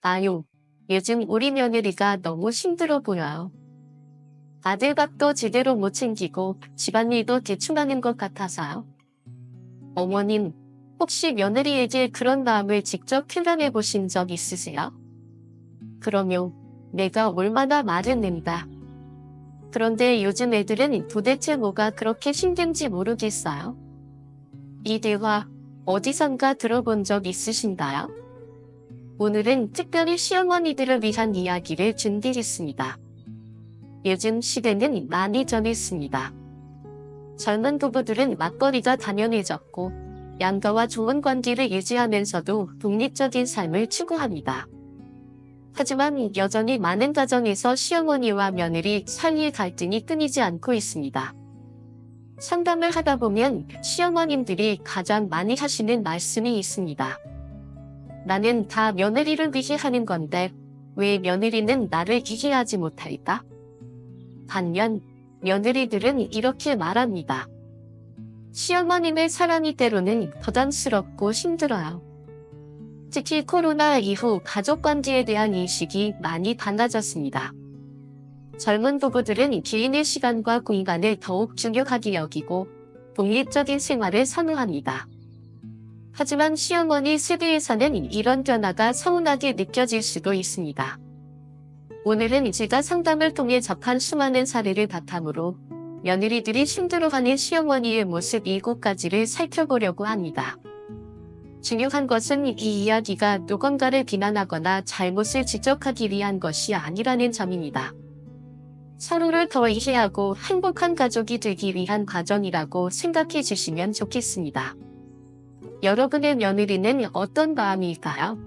아유, 요즘 우리 며느리가 너무 힘들어 보여요. 아들밥도 제대로 못 챙기고 집안일도 대충 하는 것 같아서요. 어머님, 혹시 며느리에게 그런 마음을 직접 표현해 보신 적 있으세요? 그럼요. 내가 얼마나 말했는다. 그런데 요즘 애들은 도대체 뭐가 그렇게 힘든지 모르겠어요. 이 대화 어디선가 들어본 적 있으신가요? 오늘은 특별히 시어머니들을 위한 이야기를 준비했습니다. 요즘 시대는 많이 변했습니다. 젊은 부부들은 맞벌이가 당연해졌고 양가와 좋은 관계를 유지하면서도 독립적인 삶을 추구합니다. 하지만 여전히 많은 가정에서 시어머니와 며느리 사이의 갈등이 끊이지 않고 있습니다. 상담을 하다 보면 시어머님들이 가장 많이 하시는 말씀이 있습니다. 나는 다 며느리를 위해 하는 건데 왜 며느리는 나를 이해하지 못할까? 반면 며느리들은 이렇게 말합니다. 시어머님의 사랑이 때로는 부담스럽고 힘들어요. 특히 코로나 이후 가족관계에 대한 인식이 많이 달라졌습니다. 젊은 부부들은 개인의 시간과 공간을 더욱 중요하게 여기고 독립적인 생활을 선호합니다. 하지만 시어머니 세대에서는 이런 변화가 서운하게 느껴질 수도 있습니다. 오늘은 제가 상담을 통해 접한 수많은 사례를 바탕으로 며느리들이 힘들어하는 시어머니의 모습 7가지를 살펴보려고 합니다. 중요한 것은 이 이야기가 누군가를 비난하거나 잘못을 지적하기 위한 것이 아니라는 점입니다. 서로를 더 이해하고 행복한 가족이 되기 위한 과정이라고 생각해 주시면 좋겠습니다. 여러분의 며느리는 어떤 마음일까요?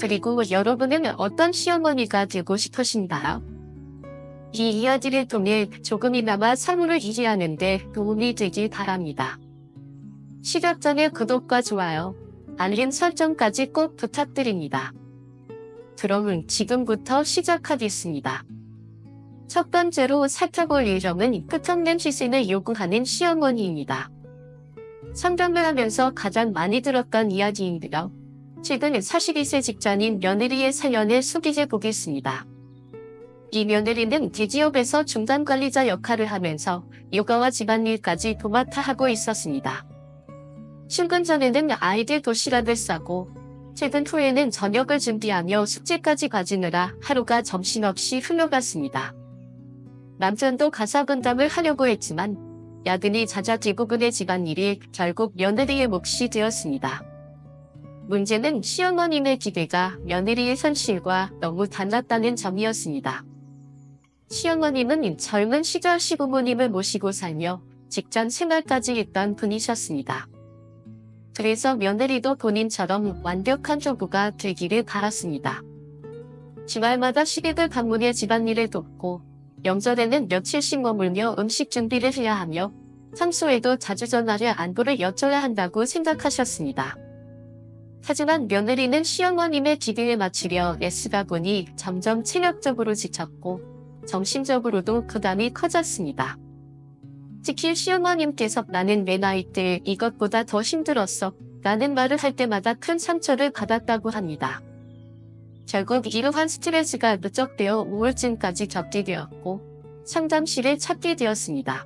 그리고 여러분은 어떤 시어머니가 되고 싶으신가요? 이 이야기를 통해 조금이나마 서로를 이해하는 데 도움이 되길 바랍니다. 시작 전에 구독과 좋아요, 알림 설정까지 꼭 부탁드립니다. 그럼 지금부터 시작하겠습니다. 첫 번째로 살펴볼 예정은 끝없는 희생을 요구하는 시어머니입니다. 상담을 하면서 가장 많이 들었던 이야기인데요. 최근 42세 직장인 며느리의 사연을 소개해 보겠습니다. 이 며느리는 대기업에서 중간 관리자 역할을 하면서 육아와 집안일까지 도맡아 하고 있었습니다. 출근 전에는 아이들 도시락을 싸고 퇴근 후에는 저녁을 준비하며 숙제까지 가지느라 하루가 정신없이 흘러갔습니다. 남편도 가사분담을 하려고 했지만 야근이 잦아 대부분의 집안일이 결국 며느리의 몫이 되었습니다. 문제는 시어머님의 기대가 며느리의 현실과 너무 달랐다는 점이었습니다. 시어머님은 젊은 시절 시부모님을 모시고 살며 직장 생활까지 했던 분이셨습니다. 그래서 며느리도 본인처럼 완벽한 조부가 되기를 바랐습니다. 주말마다 시댁을 방문해 집안일을 돕고 명절에는 며칠씩 머물며 음식 준비를 해야 하며 평소에도 자주 전화해 안부를 여쭤야 한다고 생각하셨습니다. 하지만 며느리는 시어머님의 기대에 맞추려 애쓰다 보니 점점 체력적으로 지쳤고 정신적으로도 부담이 커졌습니다. 특히 시어머님께서 나는 내 나이 때 이것보다 더 힘들었어 라는 말을 할 때마다 큰 상처를 받았다고 합니다. 결국 이러한 스트레스가 누적되어 우울증까지 겪게 되었고 상담실을 찾게 되었습니다.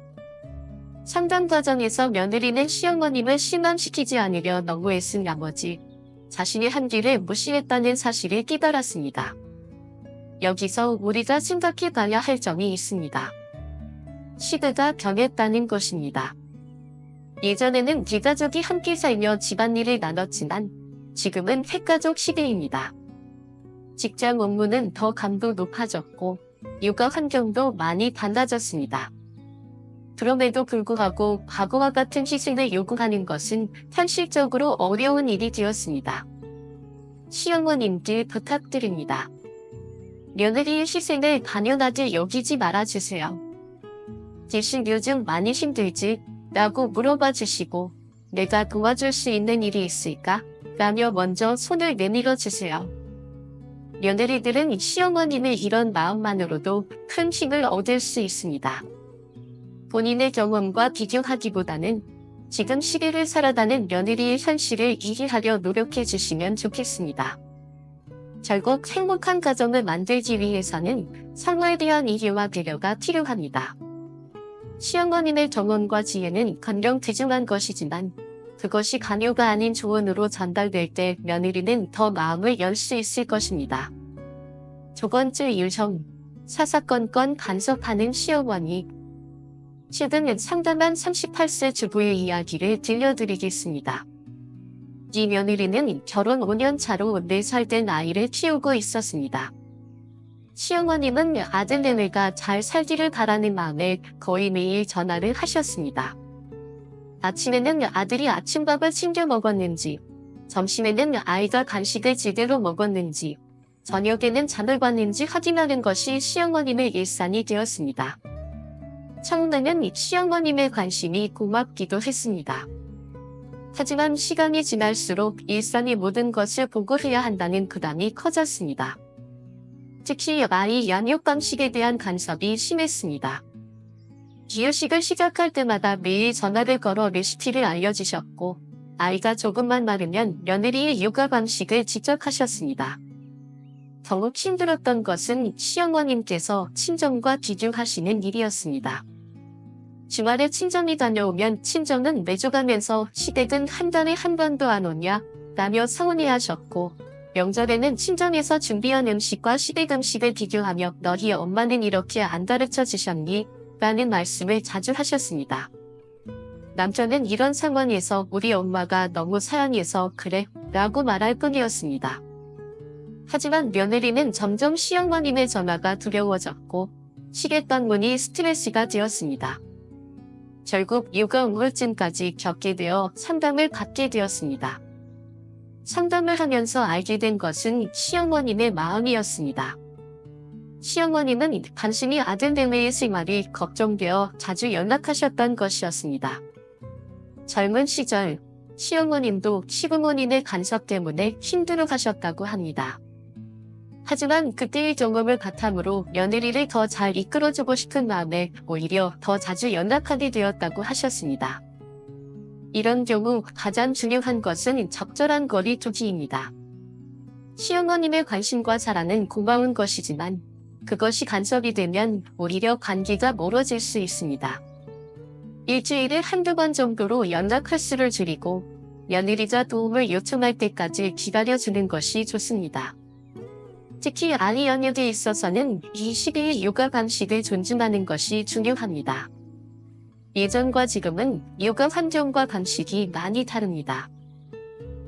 상담 과정에서 며느리는 시어머님을 실망시키지 않으려 너무 애쓴 나머지 자신의 한계를 무시했다는 사실을 깨달았습니다. 여기서 우리가 생각해 봐야 할 점이 있습니다. 시대가 변했다는 것입니다. 예전에는 대가족이 함께 살며 집안일을 나눴지만 지금은 핵가족 시대입니다. 직장 업무는 더 강도 높아졌고 육아 환경도 많이 달라졌습니다. 그럼에도 불구하고 과거와 같은 희생을 요구하는 것은 현실적으로 어려운 일이 되었습니다. 시어머님들 부탁드립니다. 며느리의 희생을 당연하게 여기지 말아주세요. 대신 요즘 많이 힘들지? 라고 물어봐 주시고 내가 도와줄 수 있는 일이 있을까? 라며 먼저 손을 내밀어 주세요. 며느리들은 시어머님의 이런 마음만으로도 큰 힘을 얻을 수 있습니다. 본인의 경험과 비교하기보다는 지금 시기를 살아가는 며느리의 현실을 이해하려 노력해 주시면 좋겠습니다. 결국 행복한 가정을 만들기 위해서는 상호에 대한 이해와 배려가 필요합니다. 시어머님의 경험과 지혜는 건령 대중한 것이지만 그것이 강요가 아닌 조언으로 전달될 때 며느리는 더 마음을 열 수 있을 것입니다. 두 번째 유형, 사사건건 간섭하는 시어머니. 최근 상담한 38세 주부의 이야기를 들려드리겠습니다. 이 며느리는 결혼 5년 차로 4살 된 아이를 키우고 있었습니다. 시어머님은 아들내미가 잘 살기를 바라는 마음에 거의 매일 전화를 하셨습니다. 아침에는 아들이 아침밥을 챙겨 먹었는지, 점심에는 아이가 간식을 제대로 먹었는지, 저녁에는 잠을 봤는지 확인하는 것이 시어머님의 일상이 되었습니다. 처음에는 시어머님의 관심이 고맙기도 했습니다. 하지만 시간이 지날수록 일상의 모든 것을 보고해야 한다는 부담이 커졌습니다. 특히 아이 양육 방식에 대한 간섭이 심했습니다. 이유식을 시작할 때마다 매일 전화를 걸어 레시피를 알려주셨고, 아이가 조금만 마르면 며느리의 육아 방식을 직접 하셨습니다. 더욱 힘들었던 것은 시어머님께서 친정과 비교하시는 일이었습니다. 주말에 친정이 다녀오면 친정은 매주 가면서 시댁은 한 달에 한 번도 안 오냐 라며 서운해하셨고, 명절에는 친정에서 준비한 음식과 시댁 음식을 비교하며 너희 엄마는 이렇게 안 가르쳐 주셨니? 라는 말씀을 자주 하셨습니다. 남편은 이런 상황에서 우리 엄마가 너무 사랑해서 그래 라고 말할 뿐이었습니다. 하지만 며느리는 점점 시어머님의 전화가 두려워졌고 시댁 방문이 스트레스가 되었습니다. 결국 육아 우울증까지 겪게 되어 상담을 받게 되었습니다. 상담을 하면서 알게 된 것은 시어머님의 마음이었습니다. 시어머님은 간신히 아들내미의 생활이 걱정되어 자주 연락하셨던 것이었습니다. 젊은 시절 시어머님도 시부모님의 간섭 때문에 힘들어하셨다고 합니다. 하지만 그때의 경험을 바탕으로 며느리를 더 잘 이끌어주고 싶은 마음에 오히려 더 자주 연락하게 되었다고 하셨습니다. 이런 경우 가장 중요한 것은 적절한 거리 두기입니다. 시어머님의 관심과 사랑은 고마운 것이지만 그것이 간섭이 되면 오히려 관계가 멀어질 수 있습니다. 일주일에 한두 번 정도로 연락 횟수를 줄이고 며느리가 도움을 요청할 때까지 기다려주는 것이 좋습니다. 특히 아이 양육에 있어서는 이 시기의 육아 방식을 존중하는 것이 중요합니다. 예전과 지금은 육아 환경과 방식이 많이 다릅니다.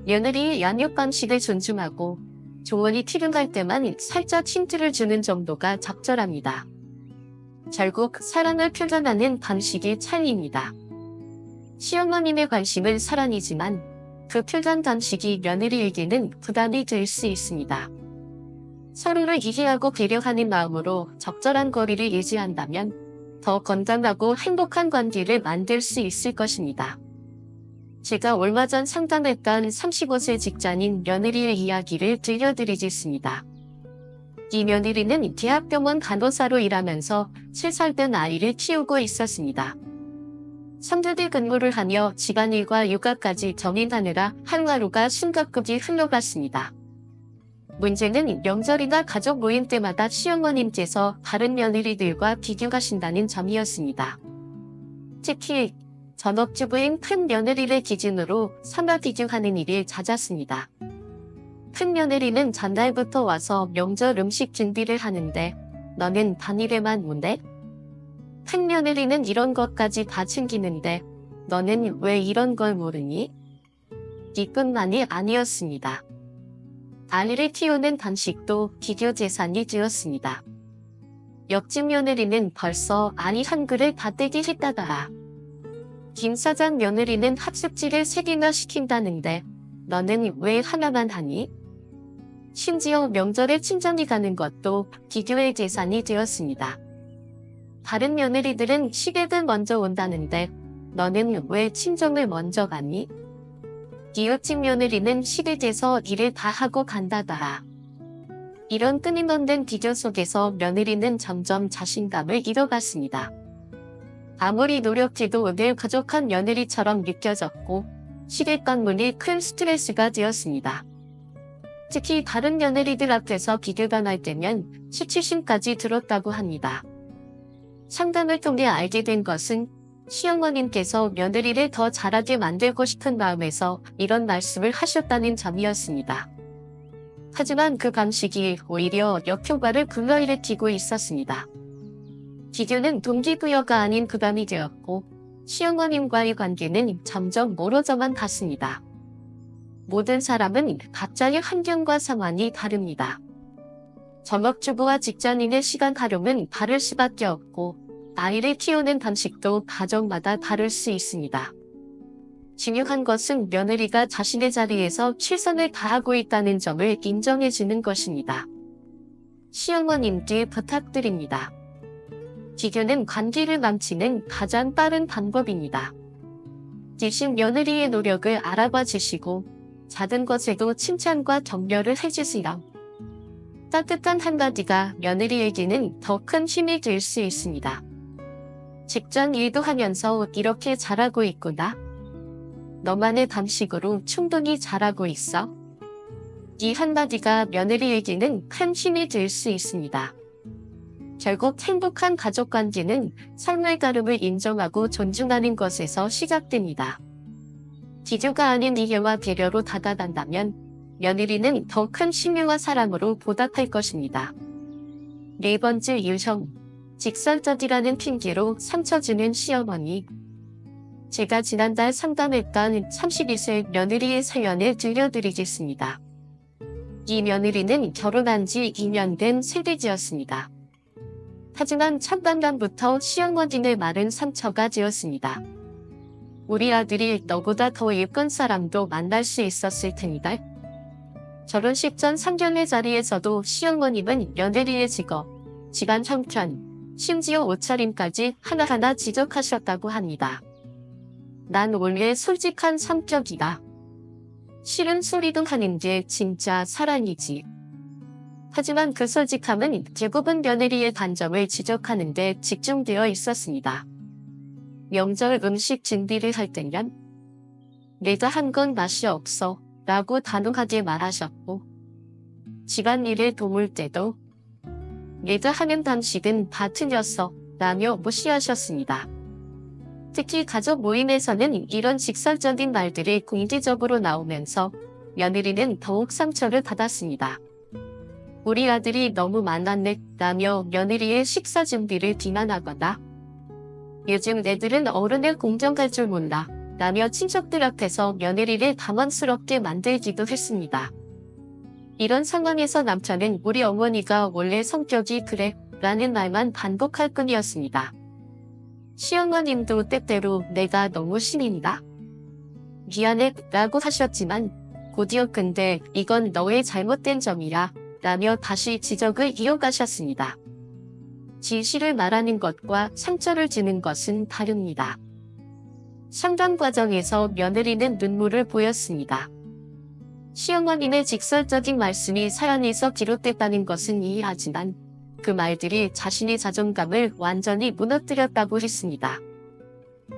며느리의 양육 방식을 존중하고 조언이 필요할 때만 살짝 힌트를 주는 정도가 적절합니다. 결국 사랑을 표현하는 방식이 차이입니다. 시어머님의 관심은 사랑이지만 그 표현 방식이 며느리에게는 부담이 될 수 있습니다. 서로를 이해하고 배려하는 마음으로 적절한 거리를 유지한다면 더 건강하고 행복한 관계를 만들 수 있을 것입니다. 제가 얼마 전 상담했던 35세 직장인 며느리의 이야기를 들려드리겠습니다. 이 며느리는 대학병원 간호사로 일하면서 3살 된 아이를 키우고 있었습니다. 3교대 근무를 하며 집안일과 육아까지 병행하느라 하루하루가 숨가쁘게 흘러갔습니다. 문제는 명절이나 가족 모임 때마다 시어머님께서 다른 며느리들과 비교하신다는 점이었습니다. 특히 전업주부인 큰 며느리를 기준으로 삼아 비교하는 일이 잦았습니다. 큰 며느리는 전날부터 와서 명절 음식 준비를 하는데 너는 반일에만 오네? 큰 며느리는 이런 것까지 다 챙기는데 너는 왜 이런 걸 모르니? 이뿐만이 아니었습니다. 아이를 키우는 방식도 비교 대상이 되었습니다. 옆집 며느리는 벌써 아이 한 그릇 다 떼기 했다더라. 김 사장 며느리는 학습지를 3개나 시킨다는데 너는 왜 하나만 하니? 심지어 명절에 친정이 가는 것도 비교의 대상이 되었습니다. 다른 며느리들은 시댁을 먼저 온다는데 너는 왜 친정을 먼저 가니? 이웃집 며느리는 시댁에서 일을 다 하고 간다더라. 이런 끊임없는 비교 속에서 며느리는 점점 자신감을 잃어갔습니다. 아무리 노력해도 늘 부족한 며느리처럼 느껴졌고 시댁 방문이 큰 스트레스가 되었습니다. 특히 다른 며느리들 앞에서 비교가 날 때면 수치심까지 들었다고 합니다. 상담을 통해 알게 된 것은 시어머님께서 며느리를 더 잘하게 만들고 싶은 마음에서 이런 말씀을 하셨다는 점이었습니다. 하지만 그 방식이 오히려 역효과를 불러일으키고 있었습니다. 비교는 동기부여가 아닌 부담이 되었고 시어머님과의 관계는 점점 멀어져만 갔습니다. 모든 사람은 각자의 환경과 상황이 다릅니다. 전업주부와 직장인의 시간 활용은 다를 수밖에 없고 아이를 키우는 방식도 가정마다 다를 수 있습니다. 중요한 것은 며느리가 자신의 자리에서 최선을 다하고 있다는 점을 인정해주는 것입니다. 시어머님께 부탁드립니다. 비교는 관계를 망치는 가장 빠른 방법입니다. 대신 며느리의 노력을 알아봐 주시고 작은 것에도 칭찬과 격려를 해주세요. 따뜻한 한마디가 며느리에게는 더 큰 힘이 될 수 있습니다. 직장 일도 하면서 이렇게 잘하고 있구나. 너만의 방식으로 충분히 잘하고 있어. 이 한마디가 며느리에게는 큰 힘이 될 수 있습니다. 결국 행복한 가족관계는 삶의 다름을 인정하고 존중하는 것에서 시작됩니다. 비교가 아닌 이해와 배려로 다가간다면 며느리는 더 큰 신뢰와 사랑으로 보답할 것입니다. 네 번째 유형, 직설적이라는 핑계로 상처 주는 시어머니. 제가 지난달 상담했던 32세 며느리의 사연을 들려드리겠습니다. 이 며느리는 결혼한 지 2년 된 세대지였습니다. 하지만 첫 만남부터 시어머니의 말은 상처가 되었습니다. 우리 아들이 너보다 더 예쁜 사람도 만날 수 있었을 텐데. 결혼식 전 상견례 자리에서도 시어머님은 며느리의 직업, 집안 형편, 심지어 옷차림까지 하나하나 지적하셨다고 합니다. 난 원래 솔직한 성격이다. 싫은 소리도 하는 게 진짜 사랑이지. 하지만 그 솔직함은 대부분 며느리의 단점을 지적하는 데 집중되어 있었습니다. 명절 음식 준비를 할 때면 내가 한 건 맛이 없어 라고 단호하게 말하셨고, 집안일을 도울 때도 내가 하는 방식은 다 틀렸어 라며 무시하셨습니다. 특히 가족 모임에서는 이런 직설적인 말들이 공개적으로 나오면서 며느리는 더욱 상처를 받았습니다. 우리 아들이 너무 만났네 라며 며느리의 식사 준비를 비난하거나 요즘 애들은 어른을 공정할 줄 몰라 라며 친척들 앞에서 며느리를 당황스럽게 만들기도 했습니다. 이런 상황에서 남편은 우리 어머니가 원래 성격이 그래 라는 말만 반복할 뿐이었습니다. 시어머님도 때때로 내가 너무 심인가? 미안해 라고 하셨지만 곧이어 근데 이건 너의 잘못된 점이야 라며 다시 지적을 이어가셨습니다. 진실을 말하는 것과 상처를 주는 것은 다릅니다. 상담 과정에서 며느리는 눈물을 보였습니다. 시어머님의 직설적인 말씀이 사연에서 기록됐다는 것은 이해하지만 그 말들이 자신의 자존감을 완전히 무너뜨렸다고 했습니다.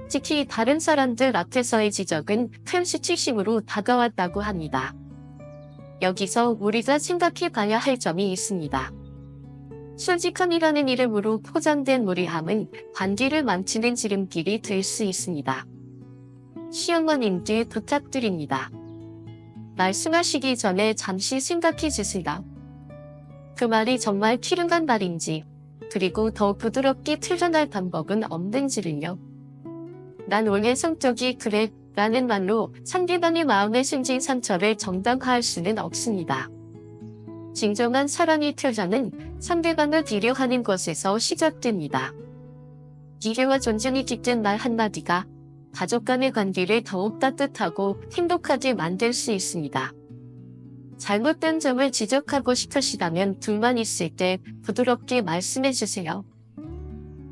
특히 다른 사람들 앞에서의 지적은 큰 수치심으로 다가왔다고 합니다. 여기서 우리가 생각해 봐야 할 점이 있습니다. 솔직함이라는 이름으로 포장된 무례함은 관계를 망치는 지름길이 될 수 있습니다. 시어머님께 부탁드립니다. 말씀하시기 전에 잠시 생각해 주세요. 그 말이 정말 필요한 말인지, 그리고 더 부드럽게 표현할 방법은 없는지를요. 난 원래 성격이 그래 라는 말로 상대방의 마음에 심진 상처를 정당화할 수는 없습니다. 진정한 사랑의 표현은 상대방을 배려하는 것에서 시작됩니다. 이해와 존중이 깃든 말 한마디가 가족 간의 관계를 더욱 따뜻하고 행복하게 만들 수 있습니다. 잘못된 점을 지적하고 싶으시다면 둘만 있을 때 부드럽게 말씀해 주세요.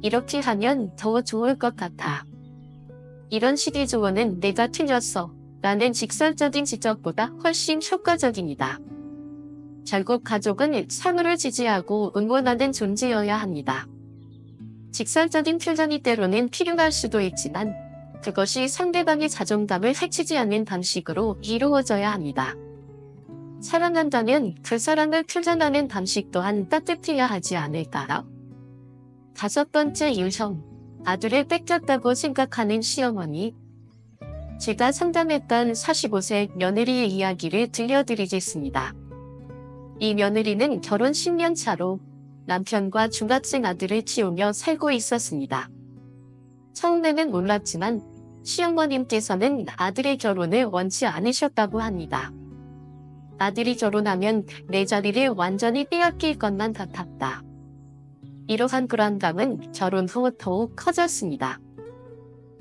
이렇게 하면 더 좋을 것 같아. 이런 식의 조언은 내가 틀렸어 라는 직설적인 지적보다 훨씬 효과적입니다. 결국 가족은 서로를 지지하고 응원하는 존재여야 합니다. 직설적인 표현이 때로는 필요할 수도 있지만 그것이 상대방의 자존감을 해치지 않는 방식으로 이루어져야 합니다. 사랑한다면 그 사랑을 표현하는 방식 또한 따뜻해야 하지 않을까요? 5번째 유형, 아들을 뺏겼다고 생각하는 시어머니. 제가 상담했던 45세 며느리의 이야기를 들려드리겠습니다. 이 며느리는 결혼 10년 차로 남편과 중학생 아들을 키우며 살고 있었습니다. 처음에는 몰랐지만 시어머님께서는 아들의 결혼을 원치 않으셨다고 합니다. 아들이 결혼하면 내 자리를 완전히 빼앗길 것만 같았다. 이러한 불안감은 결혼 후 더욱 커졌습니다.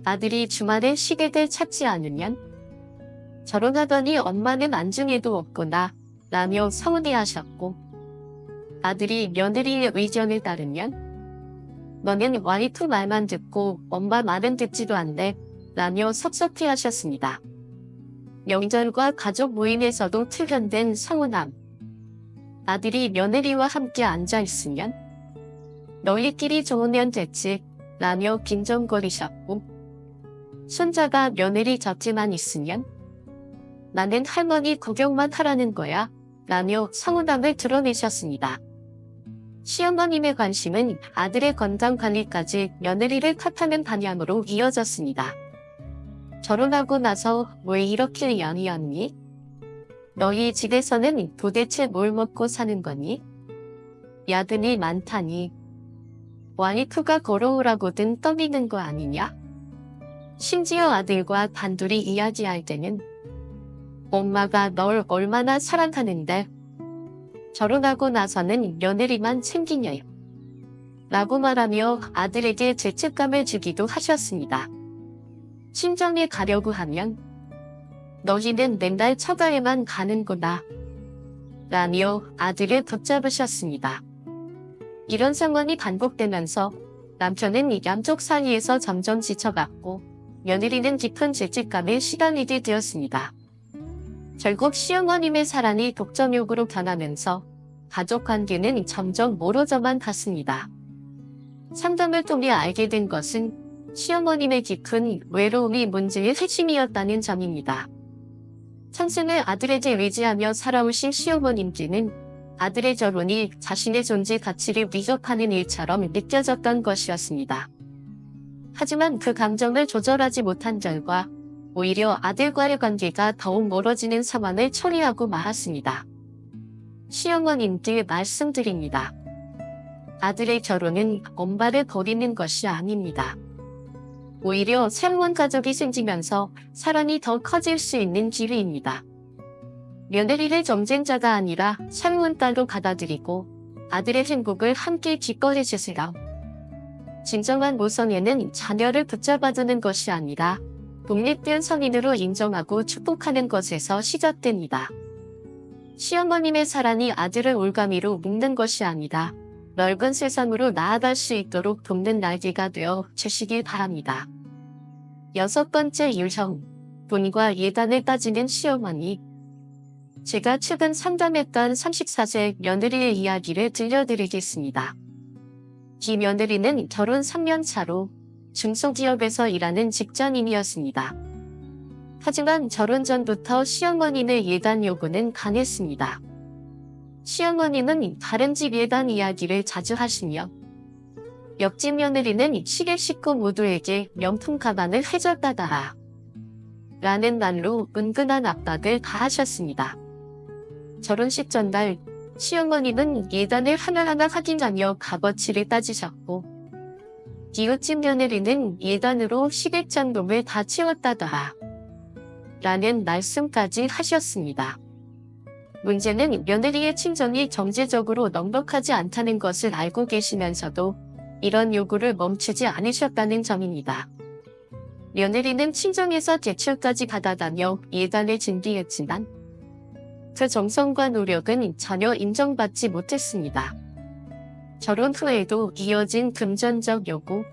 아들이 주말에 시댁을 찾지 않으면 결혼하더니 엄마는 안중에도 없구나 라며 서운해하셨고, 아들이 며느리의 의견을 따르면 너는 와이프 말만 듣고 엄마 말은 듣지도 않네 라며 섭섭해하셨습니다. 명절과 가족 모임에서도 표현된 서운함. 아들이 며느리와 함께 앉아있으면 너희끼리 좋으면 됐지 라며 빈정거리셨고, 손자가 며느리 곁에만 있으면 나는 할머니 구경만 하라는 거야 라며 서운함을 드러내셨습니다. 시어머님의 관심은 아들의 건강관리까지 며느리를 탓하는 방향으로 이어졌습니다. 결혼하고 나서 왜 이렇게 양이었니? 너희 집에서는 도대체 뭘 먹고 사는 거니? 야근이 많다니. 와이프가 걸어오라고든 떠미는 거 아니냐? 심지어 아들과 단둘이 이야기할 때는 엄마가 널 얼마나 사랑하는데 결혼하고 나서는 며느리만 챙기냐요 라고 말하며 아들에게 죄책감을 주기도 하셨습니다. 친정에 가려고 하면 너희는 맨날 처가에만 가는구나 라며 아들을 붙잡으셨습니다. 이런 상황이 반복되면서 남편은 양쪽 사이에서 점점 지쳐갔고 며느리는 깊은 죄책감에 시달리게 되었습니다. 결국 시어머님의 사랑이 독점욕으로 변하면서 가족관계는 점점 멀어져만 갔습니다. 상담을 통해 알게 된 것은 시어머님의 깊은 외로움이 문제의 핵심이었다는 점입니다. 평생을 아들에게 의지하며 살아오신 시어머님께는 아들의 결혼이 자신의 존재 가치를 위협하는 일처럼 느껴졌던 것이었습니다. 하지만 그 감정을 조절하지 못한 결과 오히려 아들과의 관계가 더욱 멀어지는 상황을 초래하고 말았습니다. 시어머님께 말씀드립니다. 아들의 결혼은 엄마를 버리는 것이 아닙니다. 오히려 새로운 가족이 생기면서 사랑이 더 커질 수 있는 기회입니다. 며느리를 경쟁자가 아니라 새로운 딸로 받아들이고 아들의 행복을 함께 기뻐해 주세요. 진정한 모성애는 자녀를 붙잡아두는 것이 아니라 독립된 성인으로 인정하고 축복하는 것에서 시작됩니다. 시어머님의 사랑이 아들을 올가미로 묶는 것이 아니라 넓은 세상으로 나아갈 수 있도록 돕는 날개가 되어 주시길 바랍니다. 6번째 유형, 돈과 예단을 따지는 시어머니. 제가 최근 상담했던 34세 며느리의 이야기를 들려드리겠습니다. 이 며느리는 결혼 3년 차로 중소기업에서 일하는 직장인이었습니다. 하지만 결혼 전부터 시어머님의 예단 요구는 강했습니다. 시어머님은 다른 집 예단 이야기를 자주 하시며 옆집 며느리는 시댁 식구 모두에게 명품 가방을 해줬다더라 라는 말로 은근한 압박을 가하셨습니다. 결혼식 전날 시어머님은 예단을 하나하나 확인하며 값어치를 따지셨고, 이웃집 며느리는 예단으로 시댁장롱을 다 채웠다더라 라는 말씀까지 하셨습니다. 문제는 며느리의 친정이 경제적으로 넉넉하지 않다는 것을 알고 계시면서도 이런 요구를 멈추지 않으셨다는 점입니다. 며느리는 친정에서 대출까지 받아가며 예단을 준비했지만 그 정성과 노력은 전혀 인정받지 못했습니다. 결혼 후에도 이어진 금전적 요구,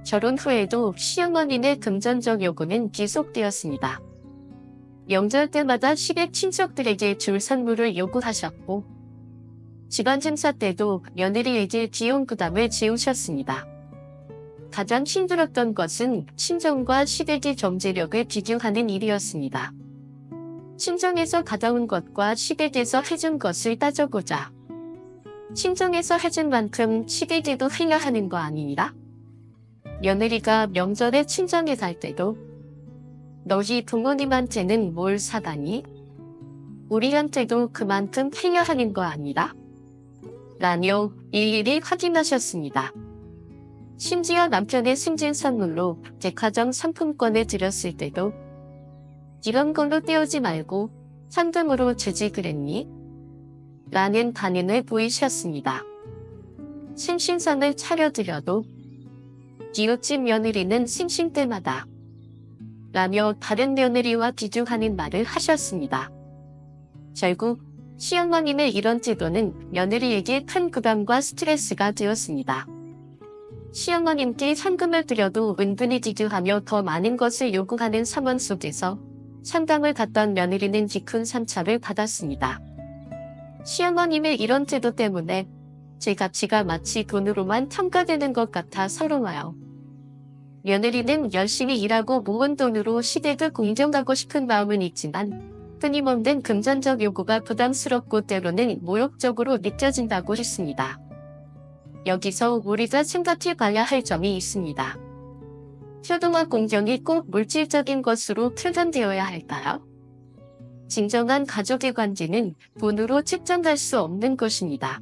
결혼 후에도 시어머니의 금전적 요구는 계속되었습니다. 명절 때마다 시댁 친척들에게 줄 선물을 요구하셨고, 집안 증사 때도 며느리에게 비용 부담을 지우셨습니다. 가장 힘들었던 것은 친정과 시댁의 경제력을 비교하는 일이었습니다. 친정에서 가져온 것과 시댁에서 해준 것을 따져보자. 친정에서 해준 만큼 시댁에도 해야 하는 거 아니니라? 며느리가 명절에 친정에 갈 때도 너희 부모님한테는 뭘 사다니? 우리한테도 그만큼 해야 하는 거 아니라? 라며 일일이 확인하셨습니다. 심지어 남편의 생신 선물로 백화점 상품권을 드렸을 때도 이런 걸로 때우지 말고 상금으로 주지 그랬니? 라는 반응을 보이셨습니다. 생신상을 차려드려도 이웃집 며느리는 생신 때마다 라며 다른 며느리와 비교하는 말을 하셨습니다. 결국 시어머님의 이런 태도는 며느리에게 큰 부담과 스트레스가 되었습니다. 시어머님께 상금을 드려도 은근히 비교하며 더 많은 것을 요구하는 상황 속에서 상담을 받던 며느리는 깊은 상처를 받았습니다. 시어머님의 이런 태도 때문에 제 가치가 마치 돈으로만 평가되는 것 같아 서러워요. 며느리는 열심히 일하고 모은 돈으로 시댁을 공정하고 싶은 마음은 있지만 끊임없는 금전적 요구가 부담스럽고 때로는 모욕적으로 느껴진다고 했습니다. 여기서 우리가 생각해 봐야 할 점이 있습니다. 효도와 공정이 꼭 물질적인 것으로 표현되어야 할까요? 진정한 가족의 관계는 돈으로 측정할 수 없는 것입니다.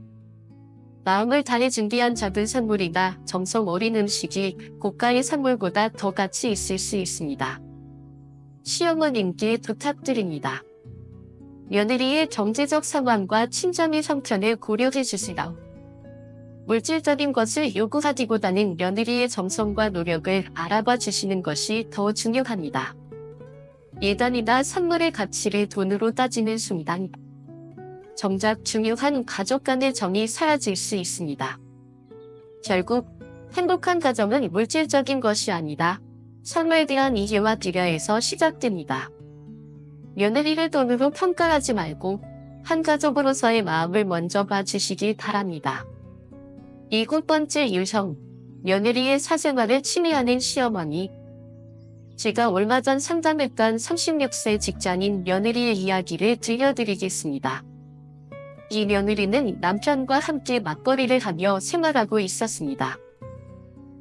마음을 다해 준비한 작은 선물이나 정성 어린 음식이 고가의 선물보다 더 가치 있을 수 있습니다. 시어머님께 부탁드립니다. 며느리의 경제적 상황과 친정의 형편을 고려해 주세요. 물질적인 것을 요구하기보다는 며느리의 정성과 노력을 알아봐 주시는 것이 더 중요합니다. 예단이나 선물의 가치를 돈으로 따지는 순간 정작 중요한 가족 간의 정이 사라질 수 있습니다. 결국 행복한 가정은 물질적인 것이 아니라 선물에 대한 이해와 배려에서 시작됩니다. 며느리를 돈으로 평가하지 말고 한 가족으로서의 마음을 먼저 봐주시기 바랍니다. 7번째 유형, 며느리의 사생활을 침해하는 시어머니. 제가 얼마 전 상담했던 36세 직장인 며느리의 이야기를 들려드리겠습니다. 이 며느리는 남편과 함께 맞벌이를 하며 생활하고 있었습니다.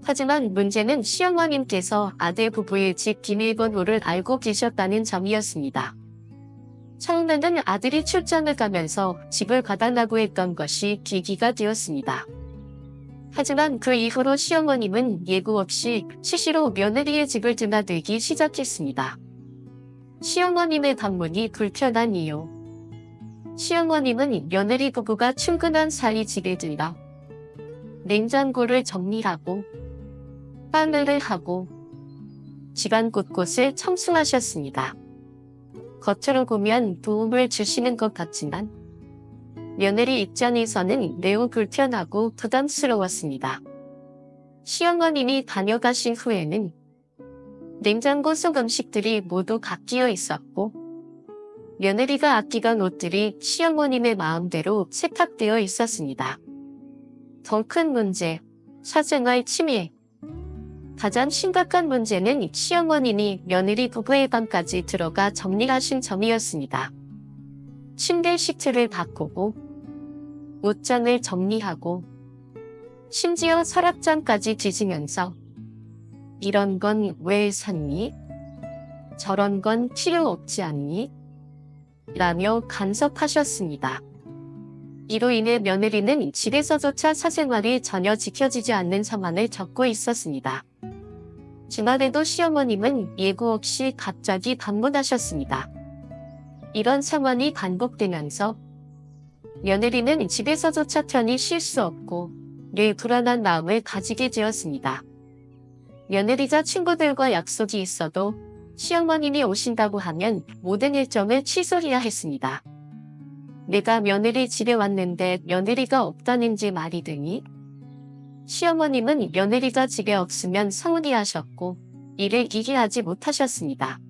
하지만 문제는 시어머님께서 아들 부부의 집 비밀번호를 알고 계셨다는 점이었습니다. 처음에는 아들이 출장을 가면서 집을 가달라고 했던 것이 계기가 되었습니다. 하지만 그 이후로 시어머님은 예고 없이 수시로 며느리의 집을 드나들기 시작했습니다. 시어머님의 방문이 불편한 이유. 시어머님은 며느리 부부가 출근한 사이 집에 들러 냉장고를 정리하고 빨래를 하고 집안 곳곳을 청소하셨습니다. 겉으로 보면 도움을 주시는 것 같지만 며느리 입장에서는 매우 불편하고 부담스러웠습니다. 시어머님이 다녀가신 후에는 냉장고 속 음식들이 모두 바뀌어 있었고 며느리가 아끼던 옷들이 시어머님의 마음대로 세탁되어 있었습니다. 더 큰 문제, 사생활 침해. 가장 심각한 문제는 시어머님이 며느리 부부의 방까지 들어가 정리하신 점이었습니다. 침대 시트를 바꾸고 옷장을 정리하고 심지어 서랍장까지 뒤지면서 이런 건 왜 샀니? 저런 건 필요 없지 않니? 라며 간섭하셨습니다. 이로 인해 며느리는 집에서조차 사생활이 전혀 지켜지지 않는 상황을 겪고 있었습니다. 주말에도 시어머님은 예고 없이 갑자기 방문하셨습니다. 이런 상황이 반복되면서 며느리는 집에서조차 편히 쉴 수 없고 늘 불안한 마음을 가지게 되었습니다. 며느리가 친구들과 약속이 있어도 시어머님이 오신다고 하면 모든 일정을 취소해야 했습니다. 내가 며느리 집에 왔는데 며느리가 없다는지 말이 되니? 시어머님은 며느리가 집에 없으면 서운해하셨고 이를 이해하지 못하셨습니다.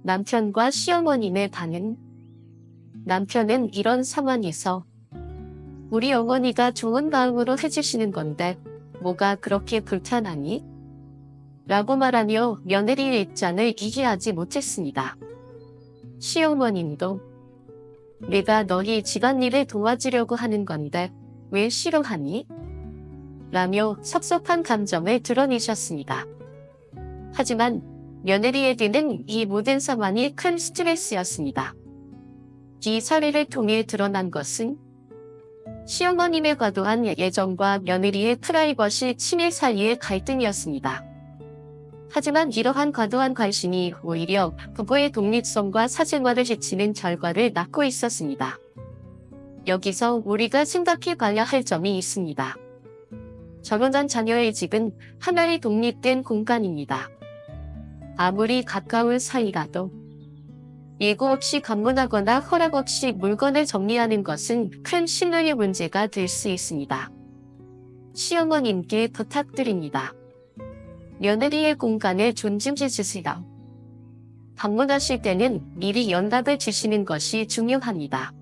남편과 시어머님의 반응. 남편은 이런 상황에서 우리 어머니가 좋은 마음으로 해주시는 건데 뭐가 그렇게 불편하니? 라고 말하며 며느리의 입장을 이해하지 못했습니다. 시어머님도 내가 너희 집안일을 도와주려고 하는 건데 왜 싫어하니? 라며 섭섭한 감정을 드러내셨습니다. 하지만 며느리에게는 이 모든 상황이 큰 스트레스였습니다. 이 사례를 통해 드러난 것은 시어머님의 과도한 애정과 며느리의 프라이버시 침해 사이의 갈등이었습니다. 하지만 이러한 과도한 관심이 오히려 부부의 독립성과 사생활을 해치는 결과를 낳고 있었습니다. 여기서 우리가 생각해 봐야 할 점이 있습니다. 결혼한 자녀의 집은 하나의 독립된 공간입니다. 아무리 가까운 사이라도 예고 없이 방문하거나 허락 없이 물건을 정리하는 것은 큰 신뢰의 문제가 될 수 있습니다. 시어머님께 부탁드립니다. 며느리의 공간을 존중해 주세요. 방문하실 때는 미리 연락을 주시는 것이 중요합니다.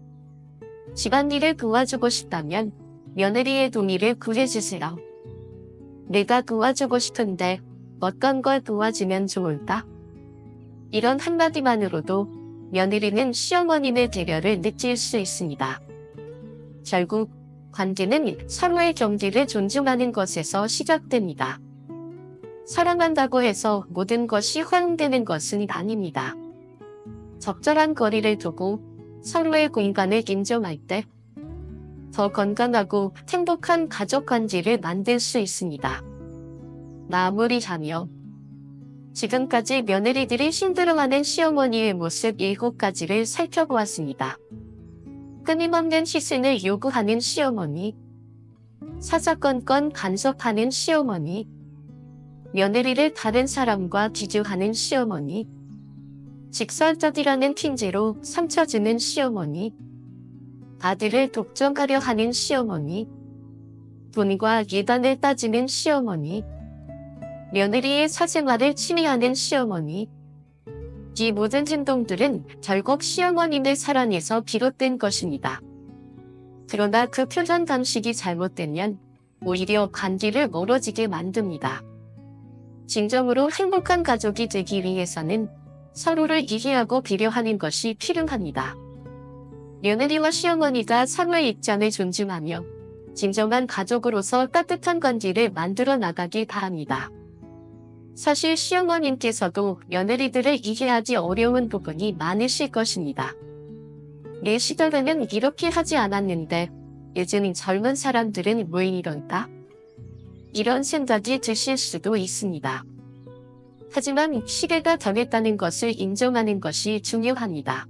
집안일을 도와주고 싶다면 며느리의 동의를 구해주세요. 내가 도와주고 싶은데 어떤 걸 도와주면 좋을까? 이런 한마디만으로도 며느리는 시어머님의 배려를 느낄 수 있습니다. 결국 관계는 서로의 경계를 존중하는 것에서 시작됩니다. 사랑한다고 해서 모든 것이 허용되는 것은 아닙니다. 적절한 거리를 두고 서로의 공간을 인정할 때 더 건강하고 행복한 가족 관계를 만들 수 있습니다. 마무리하며 지금까지 며느리들이 힘들어하는 시어머니의 모습 7가지를 살펴보았습니다. 끊임없는 희생을 요구하는 시어머니, 사사건건 간섭하는 시어머니, 며느리를 다른 사람과 비교하는 시어머니, 직설적이라는 핑계로 상처 주는 시어머니, 아들을 독점하려 하는 시어머니, 돈과 예단을 따지는 시어머니, 며느리의 사생활을 침해하는 시어머니. 이 모든 행동들은 결국 시어머님의 사랑에서 비롯된 것입니다. 그러나 그 표현 방식이 잘못되면 오히려 관계를 멀어지게 만듭니다. 진정으로 행복한 가족이 되기 위해서는 서로를 이해하고 배려하는 것이 필요합니다. 며느리와 시어머니가 서로의 입장을 존중하며 진정한 가족으로서 따뜻한 관계를 만들어 나가길 바랍니다. 사실 시어머님께서도 며느리들을 이해하기 어려운 부분이 많으실 것입니다. 내 시대에는 이렇게 하지 않았는데 요즘 젊은 사람들은 왜 이럴까? 이런 생각이 드실 수도 있습니다. 하지만 시대가 변했다는 것을 인정하는 것이 중요합니다.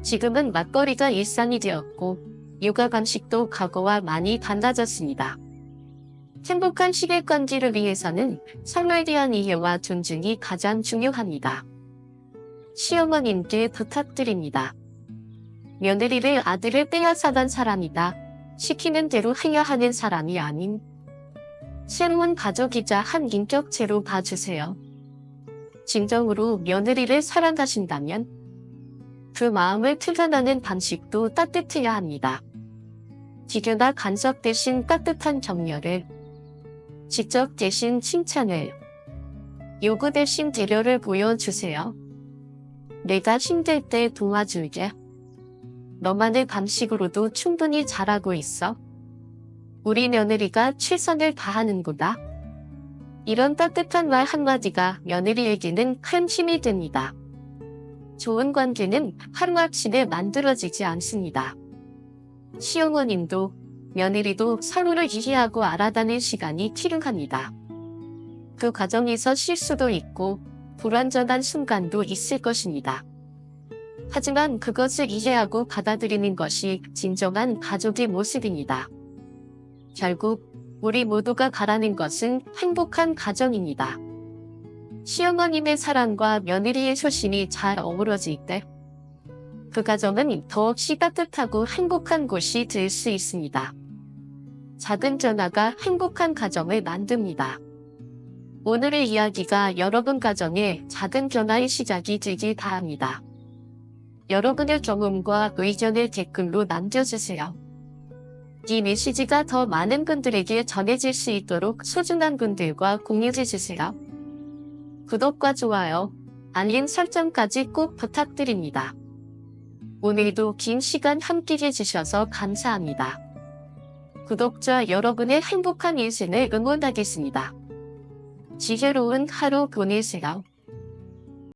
지금은 맞벌이가 일상이 되었고 육아 방식도 과거와 많이 달라졌습니다. 행복한 시댁관계를 위해서는 서로에 대한 이해와 존중이 가장 중요합니다. 시어머님께 부탁드립니다. 며느리를 아들을 빼앗아간 사람이다. 시키는 대로 해야 하는 사람이 아닌 새로운 가족이자 한 인격체로 봐주세요. 진정으로 며느리를 사랑하신다면 그 마음을 표현하는 방식도 따뜻해야 합니다. 비교나 간섭 대신 따뜻한 격려를, 직접 대신 칭찬을, 요구 대신 배려를 보여주세요. 내가 힘들 때 도와줄게. 너만의 방식으로도 충분히 잘하고 있어. 우리 며느리가 최선을 다하는구나. 이런 따뜻한 말 한마디가 며느리에게는 큰 힘이 됩니다. 좋은 관계는 하루아침에 만들어지지 않습니다. 시어머님도 며느리도 서로를 이해하고 알아가는 시간이 필요합니다. 그 과정에서 실수도 있고 불완전한 순간도 있을 것입니다. 하지만 그것을 이해하고 받아들이는 것이 진정한 가족의 모습입니다. 결국 우리 모두가 바라는 것은 행복한 가정입니다. 시어머님의 사랑과 며느리의 소신이 잘 어우러질 때 그 가정은 더없이 따뜻하고 행복한 곳이 될 수 있습니다. 작은 변화가 행복한 가정을 만듭니다. 오늘의 이야기가 여러분 가정의 작은 변화의 시작이 되길 바랍니다. 여러분의 경험과 의견을 댓글로 남겨주세요. 이 메시지가 더 많은 분들에게 전해질 수 있도록 소중한 분들과 공유해주세요. 구독과 좋아요, 알림 설정까지 꼭 부탁드립니다. 오늘도 긴 시간 함께 해주셔서 감사합니다. 구독자 여러분의 행복한 인생을 응원하겠습니다. 지혜로운 하루 보내세요.